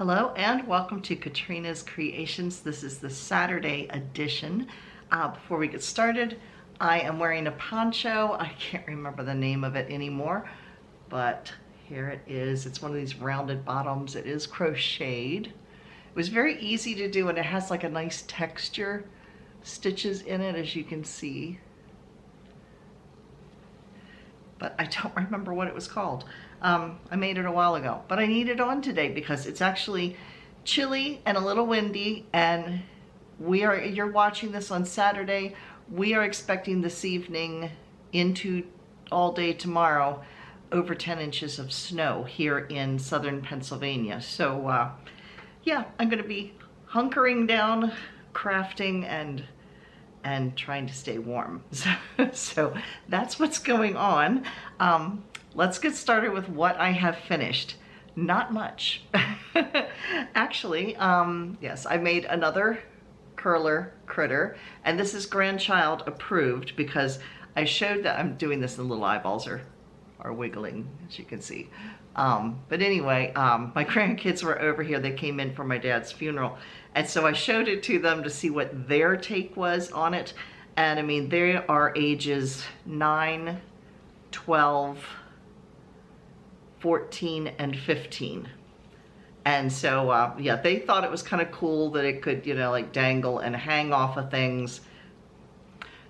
Hello and welcome to Katrinas Creations. This is the Saturday edition. Before we get started, I am wearing a poncho. I can't remember the name of it anymore, but here it is. It's one of these rounded bottoms. It is crocheted. It was very easy to do and it has like a nice texture stitches in it, as you can see. But I don't remember what it was called. I made it a while ago, but I need it on today because it's actually chilly and a little windy, and you're watching this on Saturday. We are expecting this evening into all day tomorrow over 10 inches of snow here in southern Pennsylvania. So yeah, I'm gonna be hunkering down, crafting and trying to stay warm. So that's what's going on. Let's get started with what I have finished. Not much. Actually, yes, I made another curler critter, and this is grandchild approved because I showed that I'm doing this, and the little eyeballs are wiggling, as you can see. But anyway, my grandkids were over here. They came in for my dad's funeral. And so I showed it to them to see what their take was on it. And I mean, they are ages 9, 12, 14, and 15. And so, yeah, they thought it was kind of cool that it could, you know, like dangle and hang off of things.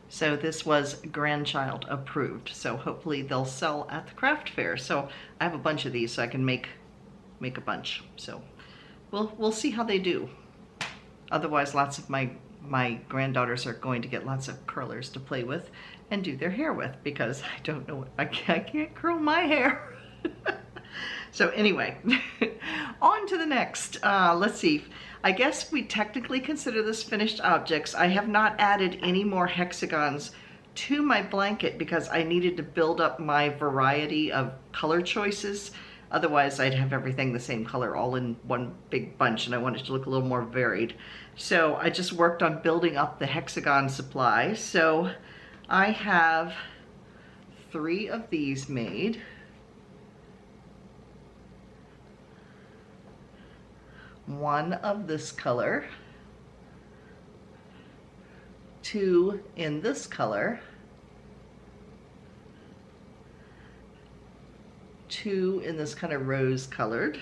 So this was grandchild approved. So hopefully they'll sell at the craft fair. So I have a bunch of these so I can make a bunch. So we'll see how they do. Otherwise, lots of my granddaughters are going to get lots of curlers to play with and do their hair with, because I don't know, I can't curl my hair. So anyway, on to the next. Let's see. I guess we technically consider this finished objects. I have not added any more hexagons to my blanket because I needed to build up my variety of color choices. Otherwise, I'd have everything the same color all in one big bunch, and I wanted to look a little more varied. So I just worked on building up the hexagon supply. So I have 3 of these made. One of this color, 2 in this color, 2 in this kind of rose colored.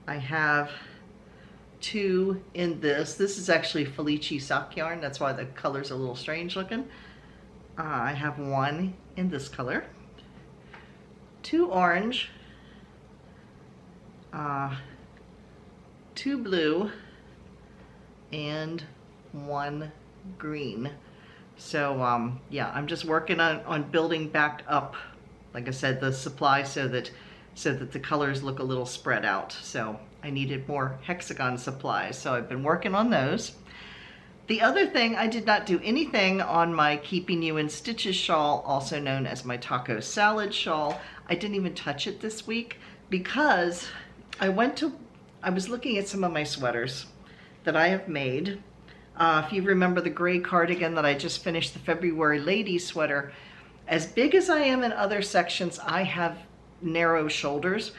I have 2 in this. This is actually Felici sock yarn. That's why the color's a little strange looking. I have 1 in this color, 2 orange, 2 blue, and 1 green. So yeah, I'm just working on building back up, like I said, the supply so that the colors look a little spread out. So I needed more hexagon supplies, so I've been working on those. The other thing, I did not do anything on my Keeping You in Stitches shawl, also known as my taco salad shawl. I didn't even touch it this week because I was looking at some of my sweaters that I have made. If you remember the gray cardigan that I just finished, the February lady sweater, as big as I am in other sections, I have narrow shoulders.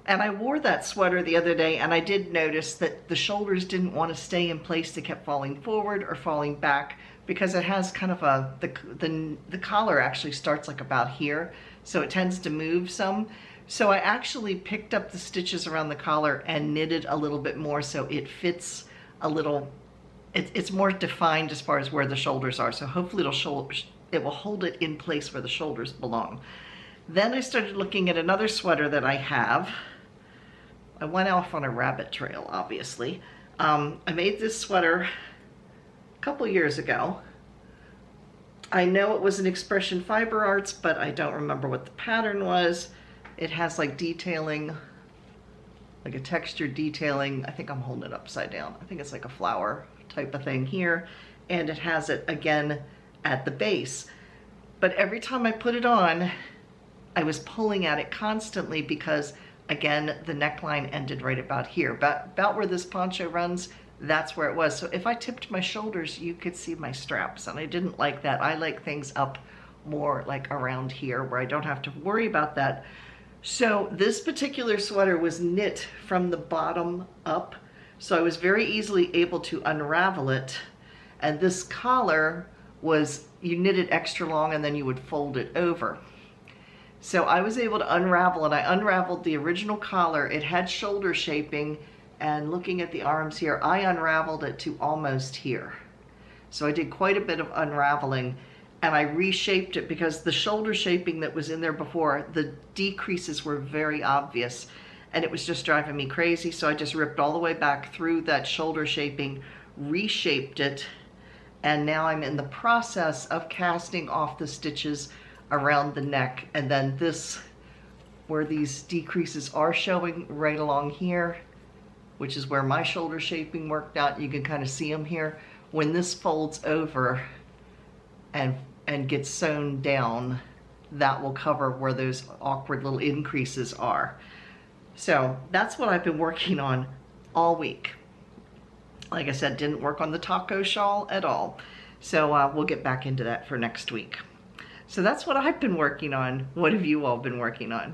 And I wore that sweater the other day, and I did notice that the shoulders didn't want to stay in place. They kept falling forward or falling back because it has kind of the collar actually starts like about here. So it tends to move some. So I actually picked up the stitches around the collar and knitted a little bit more so it fits a little, it's more defined as far as where the shoulders are. So hopefully it will hold it in place where the shoulders belong. Then I started looking at another sweater that I have. I went off on a rabbit trail, obviously. I made this sweater a couple years ago. I know it was an Expression Fiber Arts, but I don't remember what the pattern was. It has like detailing, like a textured detailing. I think I'm holding it upside down. I think it's like a flower type of thing here. And it has it again at the base. But every time I put it on, I was pulling at it constantly because, again, the neckline ended right about here. About where this poncho runs, that's where it was. So if I tipped my shoulders, you could see my straps, and I didn't like that. I like things up more like around here where I don't have to worry about that. So this particular sweater was knit from the bottom up, so I was very easily able to unravel it. And this collar was, you knit it extra long and then you would fold it over. So I was able to unravel it. I unraveled the original collar. It had shoulder shaping, and looking at the arms here, I unraveled it to almost here. So I did quite a bit of unraveling, and I reshaped it because the shoulder shaping that was in there before, the decreases were very obvious, and it was just driving me crazy. So I just ripped all the way back through that shoulder shaping, reshaped it, and now I'm in the process of casting off the stitches around the neck. And then this, where these decreases are showing right along here, which is where my shoulder shaping worked out, you can kind of see them here. When this folds over and gets sewn down, that will cover where those awkward little increases are. So that's what I've been working on all week. Like I said, didn't work on the taco shawl at all. So we'll get back into that for next week. So that's what I've been working on. What have you all been working on?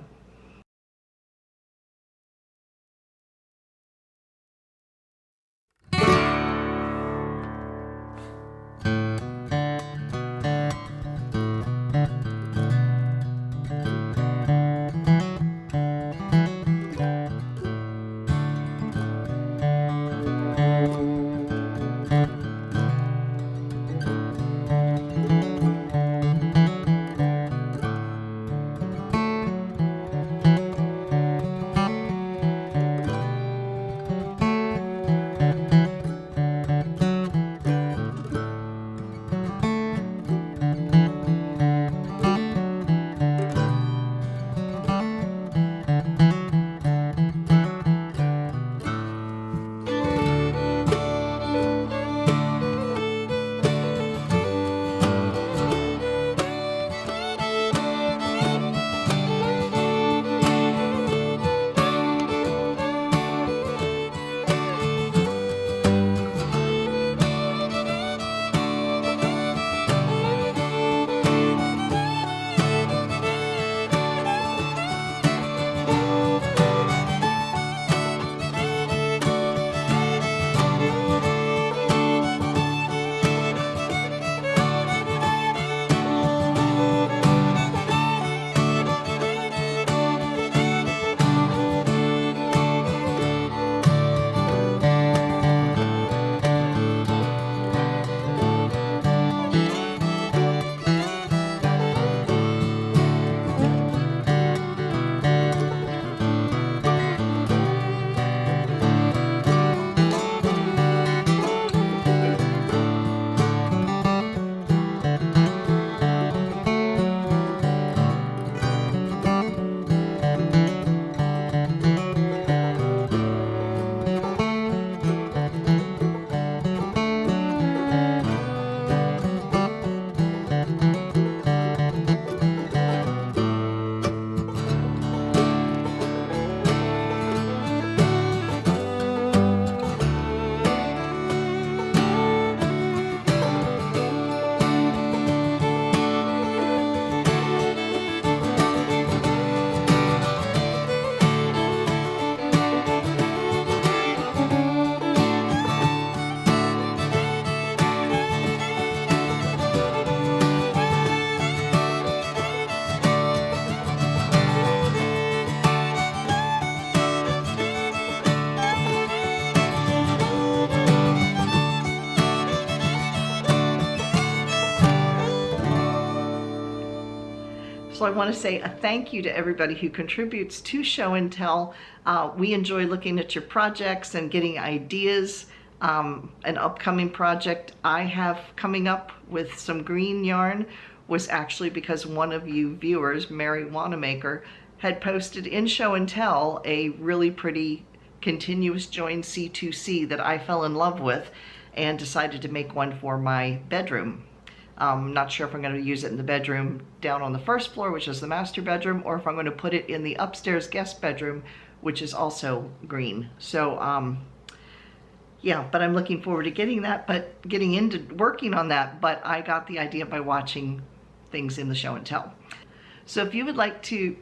So I want to say a thank you to everybody who contributes to Show and Tell. We enjoy looking at your projects and getting ideas. An upcoming project I have coming up with some green yarn was actually because one of you viewers, Mary Wanamaker, had posted in Show and Tell a really pretty continuous join C2C that I fell in love with and decided to make one for my bedroom. Not sure if I'm going to use it in the bedroom down on the first floor, which is the master bedroom, or if I'm going to put it in the upstairs guest bedroom, which is also green. So yeah, but I'm looking forward to getting into working on that. But I got the idea by watching things in the Show and Tell. So if you would like to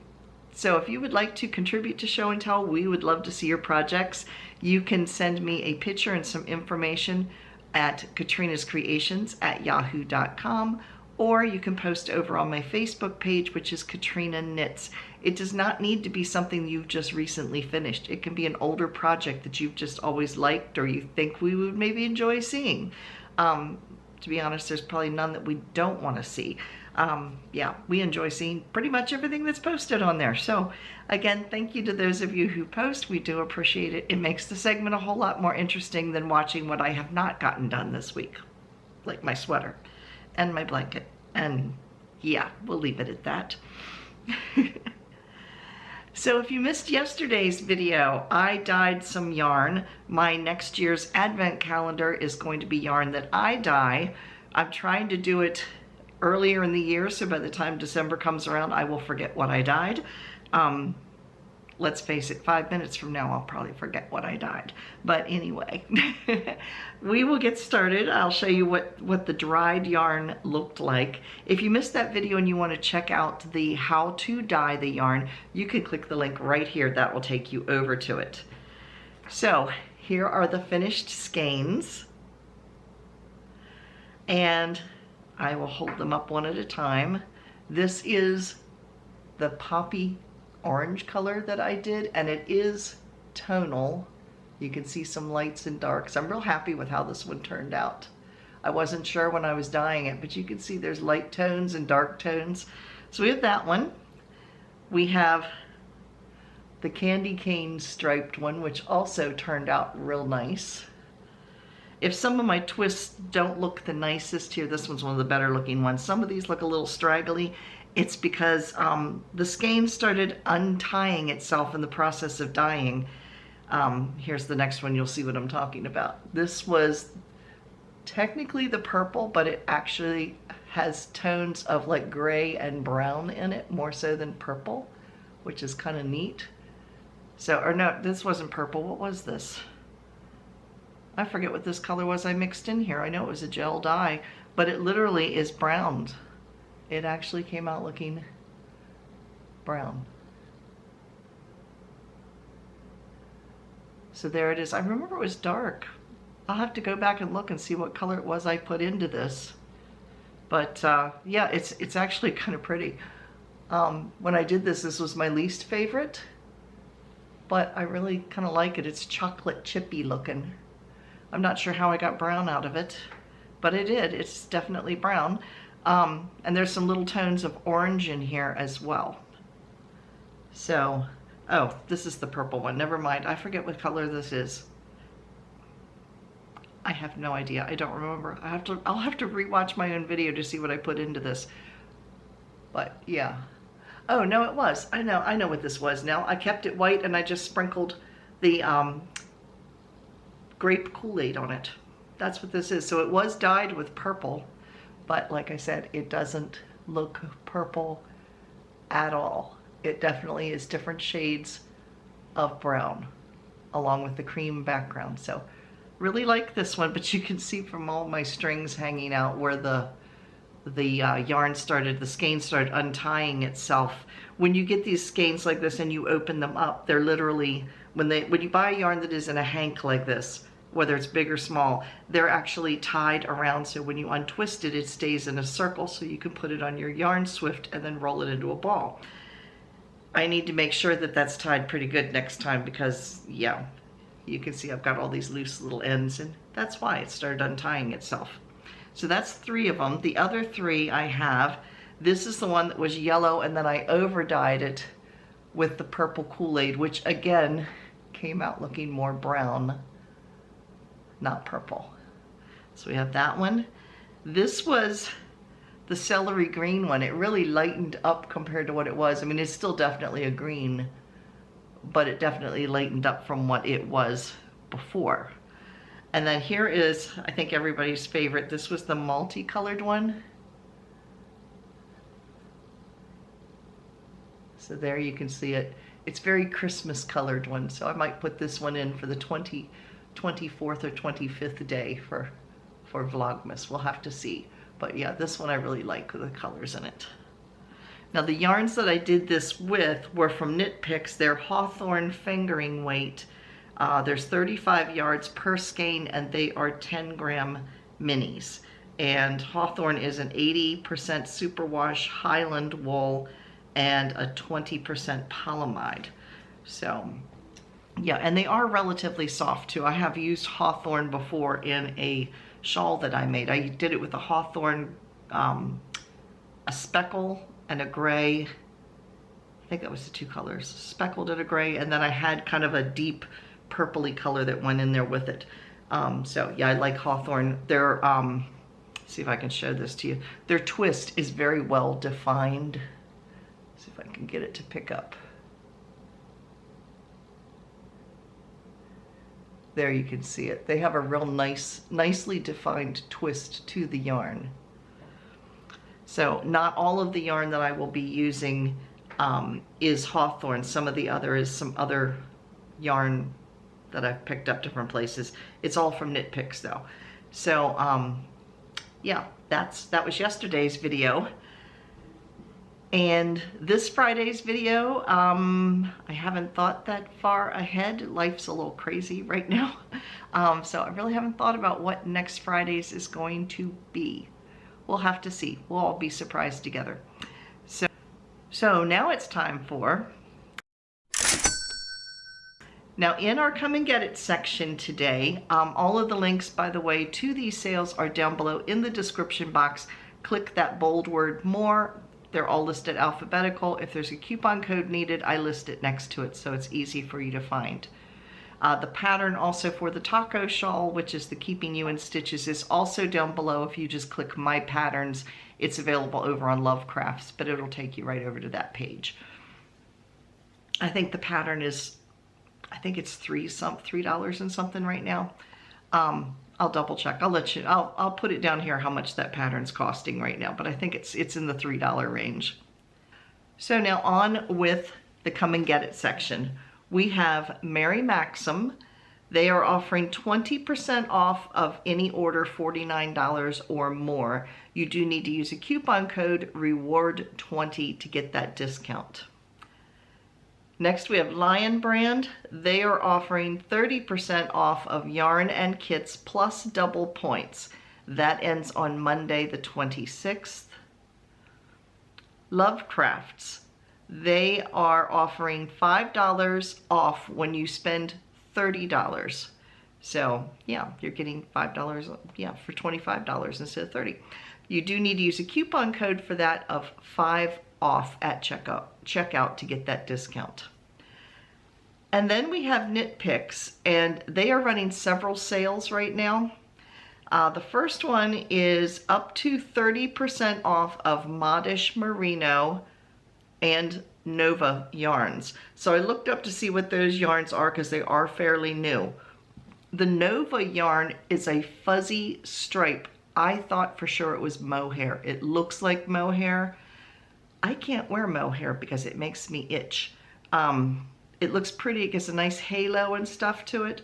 So if you would like to contribute to Show and Tell, we would love to see your projects. You can send me a picture and some information at KatrinasCreations@yahoo.com, or you can post over on my Facebook page, which is Katrina Knits. It does not need to be something you've just recently finished. It can be an older project that you've just always liked or you think we would maybe enjoy seeing. To be honest, there's probably none that we don't want to see. Yeah, we enjoy seeing pretty much everything that's posted on there. So again, thank you to those of you who post. We do appreciate it. It makes the segment a whole lot more interesting than watching what I have not gotten done this week, like my sweater and my blanket. And yeah, we'll leave it at that. So if you missed yesterday's video, I dyed some yarn. My next year's advent calendar is going to be yarn that I dye. I'm trying to do it earlier in the year, so by the time December comes around, I will forget what I dyed. Let's face it, 5 minutes from now, I'll probably forget what I dyed. But anyway, we will get started. I'll show you what the dried yarn looked like. If you missed that video and you want to check out the how to dye the yarn, you can click the link right here. That will take you over to it. So here are the finished skeins. And I will hold them up one at a time. This is the poppy orange color that I did, and it is tonal. You can see some lights and darks. I'm real happy with how this one turned out. I wasn't sure when I was dyeing it, but you can see there's light tones and dark tones. So we have that one. We have the candy cane striped one, which also turned out real nice. If some of my twists don't look the nicest here, this one's one of the better looking ones. Some of these look a little straggly. It's because the skein started untying itself in the process of dyeing. Here's the next one, you'll see what I'm talking about. This was technically the purple, but it actually has tones of like gray and brown in it, more so than purple, which is kind of neat. So, or no, this wasn't purple. What was this? I forget what this color was I mixed in here. I know it was a gel dye, but it literally is brown. It actually came out looking brown. So there it is. I remember it was dark. I'll have to go back and look and see what color it was I put into this. But yeah, it's actually kind of pretty. When I did this was my least favorite, but I really kind of like it. It's chocolate chippy looking. I'm not sure how I got brown out of it, but I did. It's definitely brown. And there's some little tones of orange in here as well. So, oh, this is the purple one. Never mind. I forget what color this is. I have no idea. I don't remember. I'll have to rewatch my own video to see what I put into this. But yeah. Oh, no, it was. I know what this was now. I kept it white and I just sprinkled the grape Kool-Aid on it. That's what this is. So it was dyed with purple, but like I said, it doesn't look purple at all. It definitely is different shades of brown along with the cream background. So really like this one, but you can see from all my strings hanging out where the yarn started, the skein started untying itself. When you get these skeins like this and you open them up, they're literally, when you buy a yarn that is in a hank like this, whether it's big or small, they're actually tied around, so when you untwist it, it stays in a circle, so you can put it on your yarn swift and then roll it into a ball. I need to make sure that that's tied pretty good next time because, yeah, you can see I've got all these loose little ends, and that's why it started untying itself. So that's 3 of them. The other 3 I have, this is the one that was yellow, and then I over-dyed it with the purple Kool-Aid, which again came out looking more brown, not purple. So we have that one. This was the celery green one. It really lightened up compared to what it was. I mean, it's still definitely a green, but it definitely lightened up from what it was before. And then here is, I think, everybody's favorite. This was the multicolored one. So there you can see it. It's very Christmas colored one. So I might put this one in for the 24th or 25th day for Vlogmas. We'll have to see. But yeah, this one I really like with the colors in it. Now the yarns that I did this with were from Knit Picks. They're Hawthorne fingering weight. There's 35 yards per skein, and they are 10-gram minis. And Hawthorne is an 80% superwash Highland wool and a 20% polyamide. So yeah, and they are relatively soft too. I have used Hawthorne before in a shawl that I made. I did it with a Hawthorne, a speckle and a gray. I think that was the two colors, speckled and a gray, and then I had kind of a deep purpley color that went in there with it. So yeah, I like Hawthorne. Their, see if I can show this to you. Their twist is very well defined. See if I can get it to pick up. There you can see it. They have a real nicely defined twist to the yarn. So not all of the yarn that I will be using is Hawthorne. Some of the other is some other yarn that I've picked up different places. It's all from Knit Picks though. So yeah, that was yesterday's video. And this Friday's video, I haven't thought that far ahead. Life's a little crazy right now. So I really haven't thought about what next Friday's is going to be. We'll have to see. We'll all be surprised together. So now it's time for... Now in our Come and Get It section today, all of the links, by the way, to these sales are down below in the description box. Click that bold word more. They're all listed alphabetical. If there's a coupon code needed, I list it next to it so it's easy for you to find. The pattern also for the taco shawl, which is the Keeping You in Stitches, is also down below. If you just click My Patterns, it's available over on Lovecrafts, but it'll take you right over to that page. I think the pattern is, I think it's $3 and something right now. I'll double check. I'll let you. I'll put it down here how much that pattern's costing right now, but I think it's in the $3 range. So now on with the Come and Get It section. We have Mary Maxim. They are offering 20% off of any order $49 or more. You do need to use a coupon code REWARD20 to get that discount. Next we have Lion Brand. They are offering 30% off of yarn and kits plus double points. That ends on Monday the 26th. Lovecrafts. They are offering $5 off when you spend $30. So yeah, you're getting $5, yeah, for $25 instead of $30. You do need to use a coupon code for that of 5 off at checkout to get that discount. And then we have Knit Picks, and they are running several sales right now. The first one is up to 30% off of Modish Merino and Nova yarns. So I looked up to see what those yarns are because they are fairly new. The Nova yarn is a fuzzy stripe. I thought for sure it was mohair. It looks like mohair. I can't wear mohair because it makes me itch. It looks pretty, it gets a nice halo and stuff to it,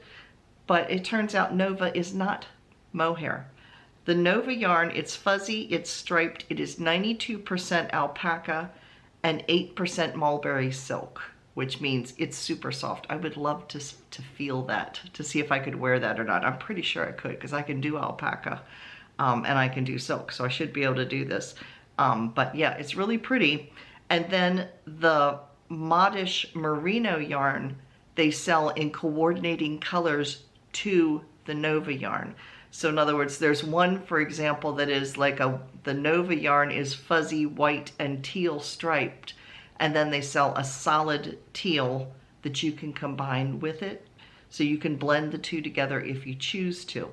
but it turns out Nova is not mohair. The Nova yarn, it's fuzzy, it's striped, it is 92% alpaca and 8% mulberry silk, which means it's super soft. I would love to feel that, to see if I could wear that or not. I'm pretty sure I could because I can do alpaca and I can do silk, so I should be able to do this. But yeah, it's really pretty. And then the Modish Merino yarn, they sell in coordinating colors to the Nova yarn. So in other words, there's one, for example, that is like the Nova yarn is fuzzy white and teal striped, and then they sell a solid teal that you can combine with it. So you can blend the two together if you choose to.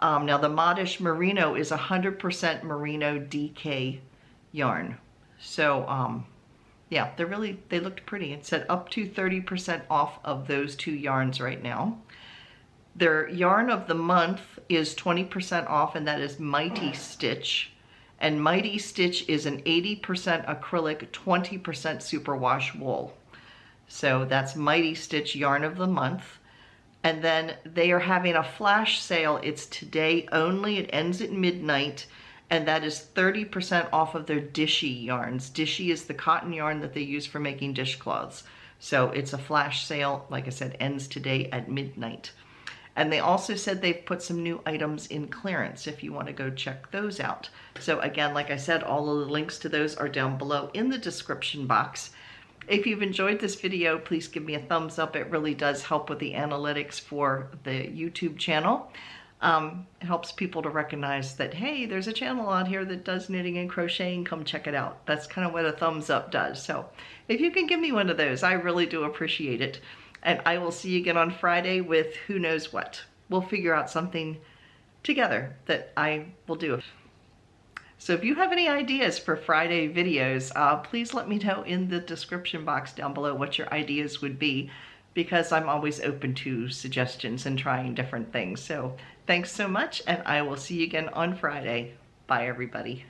Now the Modish Merino is 100% merino DK yarn. So yeah, they looked pretty. It said up to 30% off of those two yarns right now. Their yarn of the month is 20% off, and that is Mighty Stitch. And Mighty Stitch is an 80% acrylic, 20% superwash wool. So that's Mighty Stitch yarn of the month. And then they are having a flash sale. It's today only. It ends at midnight. and that is 30% off of their Dishy yarns. Dishy is the cotton yarn that they use for making dishcloths. So it's a flash sale, like I said, ends today at midnight. And they also said they've put some new items in clearance if you want to go check those out. So again, like I said, all of the links to those are down below in the description box. If you've enjoyed this video, please give me a thumbs up. It really does help with the analytics for the YouTube channel. It helps people to recognize that, hey, there's a channel out here that does knitting and crocheting. Come check it out. That's kind of what a thumbs up does. So if you can give me one of those, I really do appreciate it. And I will see you again on Friday with who knows what. We'll figure out something together that I will do. So if you have any ideas for Friday videos, please let me know in the description box down below what your ideas would be, because I'm always open to suggestions and trying different things. So thanks so much, and I will see you again on Friday. Bye, everybody.